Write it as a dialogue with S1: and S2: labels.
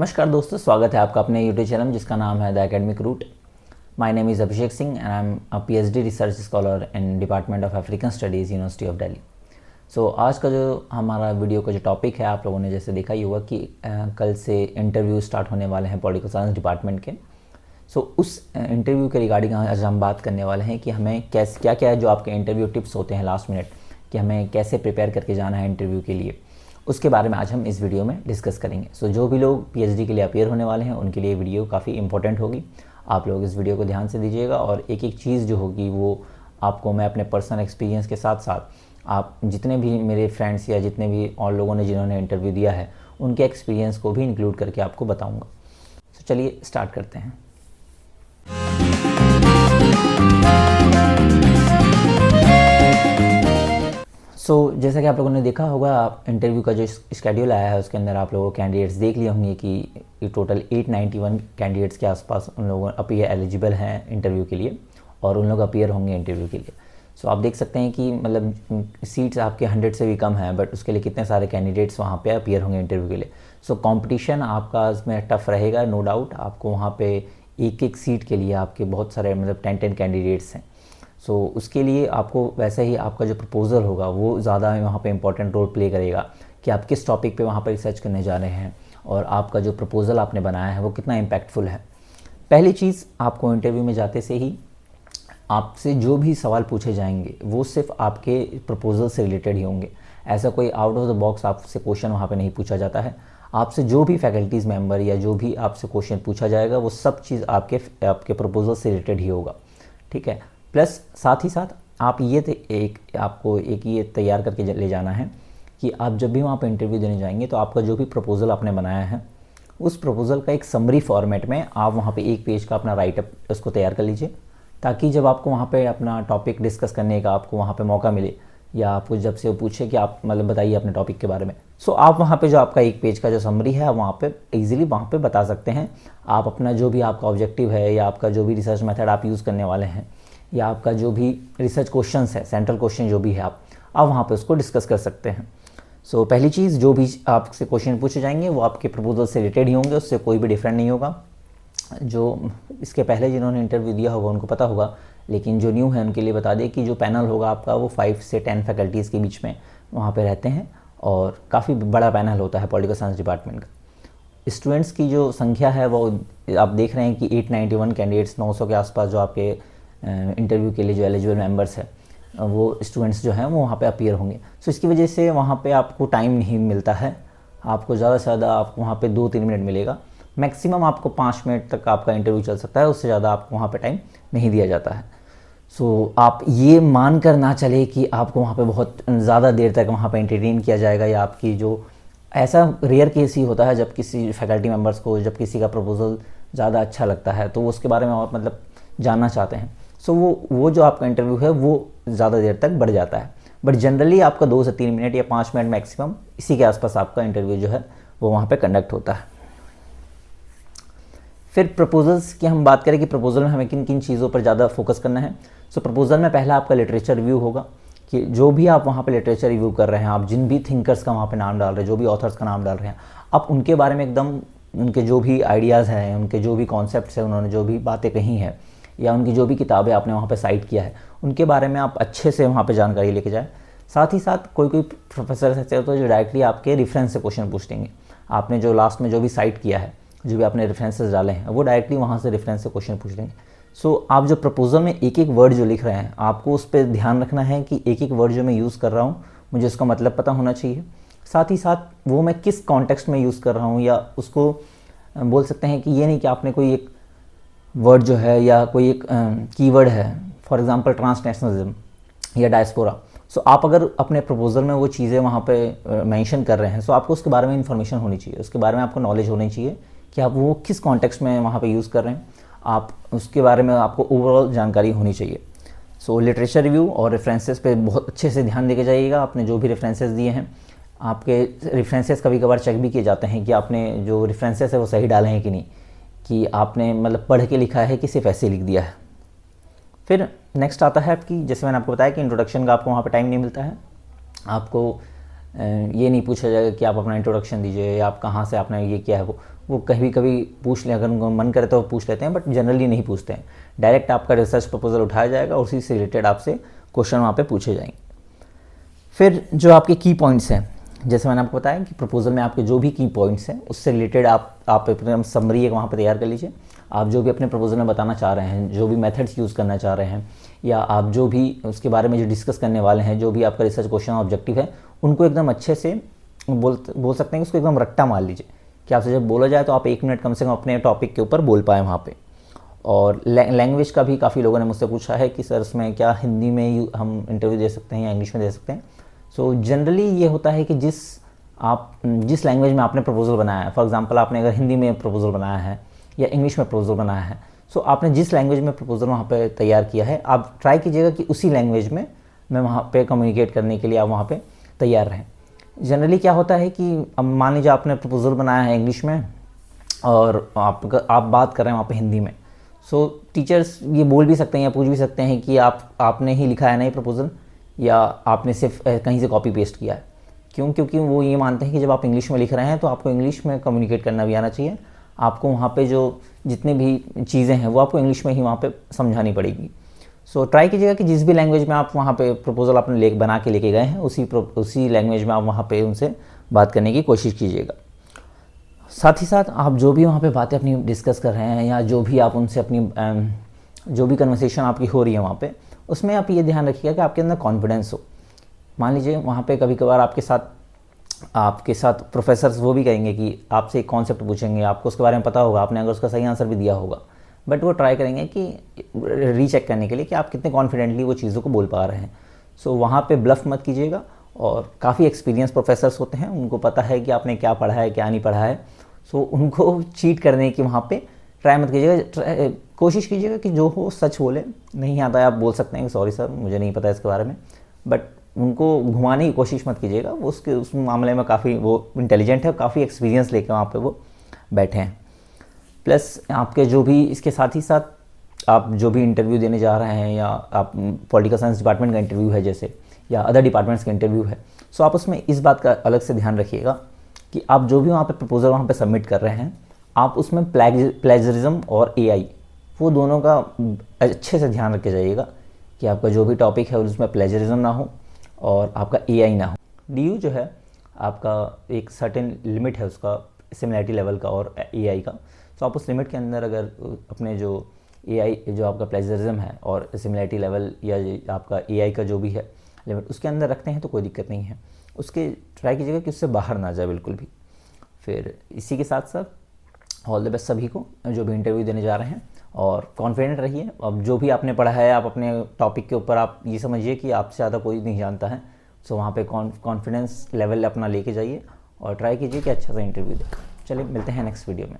S1: नमस्कार दोस्तों, स्वागत है आपका अपने यूट्यूब चैनल जिसका नाम है the academic root. My name is Abhishek Singh and I am a PhD research scholar in department of African studies university of Delhi. So आज का जो हमारा वीडियो का जो टॉपिक है, आप लोगों ने जैसे देखा ही होगा कि कल से इंटरव्यू स्टार्ट होने वाले हैं पॉलिटिकल साइंस डिपार्टमेंट के। उस इंटरव्यू के रिगार्डिंग आज हम बात करने वाले हैं कि हमें कैसे क्या क्या है जो आपके इंटरव्यू टिप्स होते हैं लास्ट मिनट, कि हमें कैसे प्रिपेयर करके जाना है इंटरव्यू के लिए, उसके बारे में आज हम इस वीडियो में डिस्कस करेंगे। जो भी लोग पीएचडी के लिए अपेयर होने वाले हैं उनके लिए वीडियो काफ़ी इंपॉर्टेंट होगी। आप लोग इस वीडियो को ध्यान से दीजिएगा और एक एक चीज़ जो होगी वो आपको मैं अपने पर्सनल एक्सपीरियंस के साथ साथ आप जितने भी मेरे फ्रेंड्स या जितने भी और लोगों ने जिन्होंने इंटरव्यू दिया है उनके एक्सपीरियंस को भी इंक्लूड करके आपको बताऊँगा। चलिए स्टार्ट करते हैं। जैसा कि आप लोगों ने देखा होगा, इंटरव्यू का जो स्केड्यूल आया है उसके अंदर आप लोगों कैंडिडेट्स देख लिए होंगे कि टोटल 891 कैंडिडेट्स के आसपास उन लोगों अपीयर एलिजिबल हैं इंटरव्यू के लिए और उन लोग अपीयर होंगे इंटरव्यू के लिए। आप देख सकते हैं कि मतलब सीट्स आपके 100 से भी कम हैं, बट उसके लिए कितने सारे कैंडिडेट्स वहाँ पे अपीयर होंगे इंटरव्यू के लिए। कंपटीशन आपका इसमें टफ रहेगा, नो डाउट। आपको वहाँ पे एक एक सीट के लिए आपके बहुत सारे मतलब 10 कैंडिडेट्स हैं। उसके लिए आपको वैसे ही आपका जो प्रपोज़ल होगा वो ज़्यादा वहाँ पे इम्पोर्टेंट रोल प्ले करेगा कि आप किस टॉपिक पे वहाँ पे रिसर्च करने जा रहे हैं और आपका जो प्रपोज़ल आपने बनाया है वो कितना इम्पैक्टफुल है। पहली चीज़, आपको इंटरव्यू में जाते से ही आपसे जो भी सवाल पूछे जाएंगे वो सिर्फ आपके प्रपोज़ल से रिलेटेड ही होंगे। ऐसा कोई आउट ऑफ द बॉक्स आपसे क्वेश्चन वहाँ पे नहीं पूछा जाता है। आपसे जो भी फैकल्टीज़ मेंबर या जो भी आपसे क्वेश्चन पूछा जाएगा वो सब चीज़ आपके प्रपोज़ल से रिलेटेड ही होगा, ठीक है। प्लस साथ ही साथ आप आपको ये तैयार करके ले जाना है कि आप जब भी वहाँ पर इंटरव्यू देने जाएंगे तो आपका जो भी प्रपोज़ल आपने बनाया है उस प्रपोज़ल का एक समरी फॉर्मेट में आप वहाँ पे एक पेज का अपना राइटअप उसको तैयार कर लीजिए, ताकि जब आपको वहाँ पे अपना टॉपिक डिस्कस करने का आपको वहाँ पे मौका मिले या आपको जब से वो पूछे कि आप मतलब बताइए अपने टॉपिक के बारे में, आप वहाँ पे जो आपका एक पेज का जो समरी है वहाँ पे ईजिली वहाँ पे बता सकते हैं। आप अपना जो भी आपका ऑब्जेक्टिव है या आपका जो भी रिसर्च मेथड आप यूज़ करने वाले हैं या आपका जो भी रिसर्च क्वेश्चंस है, सेंट्रल क्वेश्चन जो भी है, आप वहाँ पे उसको डिस्कस कर सकते हैं। पहली चीज़, जो भी आपसे क्वेश्चन पूछे जाएंगे वो आपके प्रपोजल से रिलेटेड ही होंगे, उससे कोई भी डिफरेंट नहीं होगा। जो इसके पहले जिन्होंने इंटरव्यू दिया होगा उनको पता होगा, लेकिन जो न्यू है उनके लिए बता दें कि जो पैनल होगा आपका वो 5 से 10 फैकल्टीज़ के बीच में वहाँ पे रहते हैं और काफ़ी बड़ा पैनल होता है पॉलिटिकल साइंस डिपार्टमेंट का। स्टूडेंट्स की जो संख्या है वो आप देख रहे हैं कि 891 कैंडिडेट्स, 900 के आसपास जो आपके इंटरव्यू के लिए जो एलिजिबल मेंबर्स है वो स्टूडेंट्स जो हैं वो वहाँ पे अपीयर होंगे। इसकी वजह से वहाँ पे आपको टाइम नहीं मिलता है। आपको ज़्यादा से ज़्यादा आपको वहाँ पे 2-3 मिनट मिलेगा, मैक्सिमम आपको 5 मिनट तक आपका इंटरव्यू चल सकता है, उससे ज़्यादा आपको वहाँ पे टाइम नहीं दिया जाता है। आप ये मान कर ना चले कि आपको वहाँ पे बहुत ज़्यादा देर तक वहाँ पे एंटरटेन किया जाएगा या आपकी जो ऐसा रेयर केस ही होता है जब किसी फैकल्टी मेम्बर्स को जब किसी का प्रपोज़ल ज़्यादा अच्छा लगता है तो उसके बारे में आप मतलब जानना चाहते हैं। वो जो आपका इंटरव्यू है वो ज़्यादा देर तक बढ़ जाता है, बट जनरली आपका 2 से 3 मिनट या 5 मिनट मैक्सिमम इसी के आसपास आपका इंटरव्यू जो है वो वहाँ पे कंडक्ट होता है। फिर प्रपोजल्स की हम बात करें कि प्रपोजल में हमें किन किन चीज़ों पर ज़्यादा फोकस करना है। प्रपोजल में पहला आपका लिटरेचर रिव्यू होगा कि जो भी आप वहाँ पे लिटरेचर रिव्यू कर रहे हैं, आप जिन भी थिंकर्स का वहाँ पे नाम डाल रहे हैं, जो भी ऑथर्स का नाम डाल रहे हैं, आप उनके बारे में एकदम उनके जो भी आइडियाज़ हैं, उनके जो भी कॉन्सेप्ट्स हैं, उन्होंने जो भी बातें कही हैं या उनकी जो भी किताबें आपने वहाँ पे साइट किया है उनके बारे में आप अच्छे से वहाँ पे जानकारी लेके जाएं। साथ ही साथ कोई प्रोफेसर ऐसे होते हैं जो डायरेक्टली आपके रेफरेंस से क्वेश्चन पूछ देंगे। आपने जो लास्ट में जो भी साइट किया है, जो भी आपने रेफरेंसेस डाले हैं, वो डायरेक्टली वहाँ से रेफरेंस से क्वेश्चन पूछ लेंगे। आप जो प्रपोजल में एक एक वर्ड जो लिख रहे हैं आपको उस पर ध्यान रखना है कि एक एक वर्ड जो मैं यूज़ कर रहा हूँ मुझे उसका मतलब पता होना चाहिए। साथ ही साथ वो मैं किस कॉन्टेक्स्ट में यूज़ कर रहा हूँ, या उसको बोल सकते हैं कि ये नहीं कि आपने कोई एक वर्ड जो है या कोई एक कीवर्ड है, फॉर एग्जांपल ट्रांसनेशनलिज्म या डायस्पोरा, आप अगर अपने प्रपोजल में वो चीज़ें वहाँ पे मेंशन कर रहे हैं आपको उसके बारे में इंफॉर्मेशन होनी चाहिए, उसके बारे में आपको नॉलेज होनी चाहिए कि आप वो किस कॉन्टेक्स्ट में वहाँ पे यूज़ कर रहे हैं, आप उसके बारे में आपको ओवरऑल जानकारी होनी चाहिए। लिटरेचर रिव्यू और रेफरेंसेस पे बहुत अच्छे से ध्यान देके जाइएगा। आपने जो भी रेफरेंसेस दिए हैं, आपके रेफरेंसेस कभी कभार चेक भी किए जाते हैं कि आपने जो रेफरेंसेस है वो सही डाले हैं कि नहीं, कि आपने मतलब पढ़ के लिखा है कि सिर्फ ऐसे लिख दिया है। फिर नेक्स्ट आता है आपकी, जैसे मैंने आपको बताया कि इंट्रोडक्शन का आपको वहाँ पे टाइम नहीं मिलता है, आपको ये नहीं पूछा जाएगा कि आप अपना इंट्रोडक्शन दीजिए या आप कहाँ से, आपने ये किया है। वो कभी कभी पूछ लें, अगर उनको मन करे तो वो पूछ लेते हैं, बट जनरली नहीं पूछते हैं। डायरेक्ट आपका रिसर्च प्रपोजल उठाया जाएगा और उसी से रिलेटेड आपसे क्वेश्चन वहाँ पे पूछे जाएंगे। फिर जो आपके की पॉइंट्स हैं, जैसे मैंने आपको बताया कि प्रपोजल में आपके जो भी की पॉइंट्स हैं उससे रिलेटेड आप अपने समरी एक वहाँ पे तैयार कर लीजिए। आप जो भी अपने प्रपोजल में बताना चाह रहे हैं, जो भी मेथड्स यूज़ करना चाह रहे हैं, या आप जो भी उसके बारे में जो डिस्कस करने वाले हैं, जो भी आपका रिसर्च क्वेश्चन ऑब्जेक्टिव है, उनको एकदम अच्छे से बोल सकते हैं कि उसको एकदम रट्टा मार लीजिए कि आपसे जब बोला जाए तो आप 1 मिनट कम से कम अपने टॉपिक के ऊपर बोल पाएँ वहाँ पे। और लैंग्वेज का भी काफ़ी लोगों ने मुझसे पूछा है कि सर इसमें क्या हिंदी में हम इंटरव्यू दे सकते हैं या इंग्लिश में दे सकते हैं। सो जनरली ये होता है कि जिस लैंग्वेज में आपने प्रपोजल बनाया है, फॉर एग्जांपल आपने अगर हिंदी में प्रपोजल बनाया है या इंग्लिश में प्रपोजल बनाया है, सो आपने जिस लैंग्वेज में प्रपोजल वहाँ पे तैयार किया है, आप ट्राई कीजिएगा कि उसी लैंग्वेज में वहाँ पे कम्युनिकेट करने के लिए आप वहाँ पे तैयार रहें। जनरली क्या होता है कि अब मान लीजिए आपने प्रपोजल बनाया है इंग्लिश में और आप बात कर रहे हैं वहाँ पे हिंदी में, सो टीचर्स ये बोल भी सकते हैं या पूछ भी सकते हैं कि आपने ही लिखा है ना ये प्रपोजल, या आपने सिर्फ कहीं से कॉपी पेस्ट किया है। क्यों? क्योंकि वो ये मानते हैं कि जब आप इंग्लिश में लिख रहे हैं तो आपको इंग्लिश में कम्युनिकेट करना भी आना चाहिए। आपको वहाँ पे जो जितने भी चीज़ें हैं वो आपको इंग्लिश में ही वहाँ पे समझानी पड़ेगी। सो ट्राई कीजिएगा कि जिस भी लैंग्वेज में आप वहाँ पे प्रपोजल आपने बना के लेके गए हैं उसी लैंग्वेज में आप वहाँ पे उनसे बात करने की कोशिश कीजिएगा। साथ ही साथ आप जो भी वहाँ पे बातें अपनी डिस्कस कर रहे हैं या जो भी आप उनसे अपनी जो भी कन्वर्सेशन आपकी हो रही है वहाँ पे, उसमें आप ये ध्यान रखिएगा कि आपके अंदर कॉन्फिडेंस हो। मान लीजिए वहाँ पे कभी कभार आपके साथ प्रोफेसर्स वो भी कहेंगे कि आपसे एक कॉन्सेप्ट पूछेंगे, आपको उसके बारे में पता होगा, आपने अगर उसका सही आंसर भी दिया होगा, बट वो ट्राई करेंगे कि रीचेक करने के लिए कि आप कितने कॉन्फिडेंटली वो चीज़ों को बोल पा रहे हैं। सो वहाँ पे ब्लफ मत कीजिएगा। और काफ़ी एक्सपीरियंस प्रोफेसर्स होते हैं, उनको पता है कि आपने क्या पढ़ा है क्या नहीं पढ़ा है। सो उनको चीट करने की वहाँ पे ट्राई मत कीजिएगा। कोशिश कीजिएगा कि जो हो सच बोले। नहीं आता है आप बोल सकते हैं सॉरी सर मुझे नहीं पता इसके बारे में, बट उनको घुमाने की कोशिश मत कीजिएगा। वो उस मामले में काफ़ी वो इंटेलिजेंट है, काफ़ी एक्सपीरियंस लेकर वहाँ पे वो बैठे हैं। प्लस आपके जो भी इसके साथ ही साथ आप जो भी इंटरव्यू देने जा रहे हैं, या आप पॉलिटिकल साइंस डिपार्टमेंट का इंटरव्यू है जैसे, या अदर डिपार्टमेंट्स का इंटरव्यू है, सो आप उसमें इस बात का अलग से ध्यान रखिएगा कि आप जो भी वहाँ पे प्रपोजल वहाँ पे सबमिट कर रहे हैं, आप उसमें प्लेजरिज्म और AI वो दोनों का अच्छे से ध्यान रख के जाइएगा कि आपका जो भी टॉपिक है उसमें प्लेजरिज्म ना हो और आपका AI ना हो। DU जो है आपका एक सर्टेन लिमिट है उसका सिमिलैरिटी लेवल का और AI का, तो आप उस लिमिट के अंदर अगर अपने जो AI जो आपका प्लेजरिज्म है और सिमिलैरिटी लेवल या आपका AI का जो भी है लिमिट उसके अंदर रखते हैं तो कोई दिक्कत नहीं है। उसके ट्राई कीजिएगा कि उससे बाहर ना जाए बिल्कुल भी। फिर इसी के साथ साथ ऑल द बेस्ट सभी को जो भी इंटरव्यू देने जा रहे हैं, और कॉन्फिडेंट रहिए। अब जो भी आपने पढ़ा है आप अपने टॉपिक के ऊपर आप ये समझिए कि आपसे ज़्यादा कोई नहीं जानता है। सो वहाँ पे कॉन्फिडेंस लेवल अपना लेके जाइए और ट्राई कीजिए कि अच्छा सा इंटरव्यू दें। चलिए मिलते हैं नेक्स्ट वीडियो में।